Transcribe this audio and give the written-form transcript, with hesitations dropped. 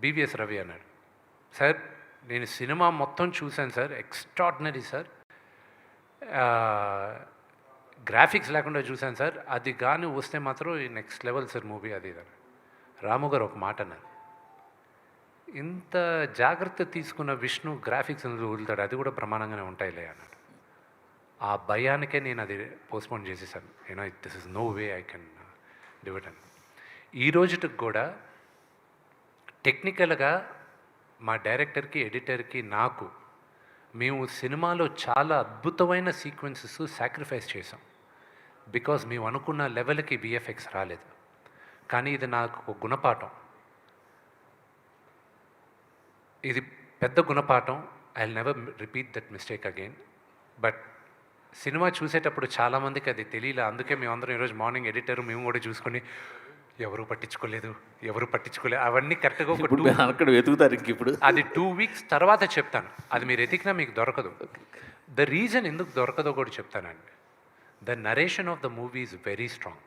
BVS Ravi అన్నాడు, sir నేను cinema మొత్తం చూశాను సార్, ఎక్స్ట్రాడినరీ సార్, గ్రాఫిక్స్ లేకుండా చూశాను సార్, అది కానీ వస్తే మాత్రం నెక్స్ట్ లెవెల్ సార్ మూవీ అది ఇది. రాము గారు ఒక మాట అన్నారు, ఇంత జాగ్రత్త తీసుకున్న విష్ణు గ్రాఫిక్స్ వదులుతాడు, అది కూడా ప్రమాణంగానే ఉంటాయిలే అన్నాడు. ఆ భయానికే నేను అది పోస్ట్పోన్ చేసేసాను. This is no way I can do it అని. ఈ రోజుకి కూడా టెక్నికల్గా మా డైరెక్టర్కి, ఎడిటర్కి, నాకు మేము సినిమాలో చాలా అద్భుతమైన సీక్వెన్సెస్ సాక్రిఫైస్ చేసాం. బికాజ్ మేము అనుకున్న లెవెల్కి విఎఫ్ఎక్స్ రాలేదు. కానీ ఇది నాకు ఒక గుణపాఠం, ఇది పెద్ద గుణపాఠం. I will never repeat that mistake again. But cinema చూసేటప్పుడు చాలామందికి అది తెలియలే. అందుకే మేమందరం ఈరోజు మార్నింగ్ ఎడిటర్ మేము కూడా చూసుకొని ఎవరు పట్టించుకోలేదు అవన్నీ కరెక్ట్గా అక్కడ వెతుకుతారు. ఇంక ఇప్పుడు అది 2 weeks తర్వాత చెప్తాను. అది మీరు ఎతికినా మీకు దొరకదు. ద రీజన్ ఎందుకు దొరకదో కూడా చెప్తానండి. The narration of the movie is very strong.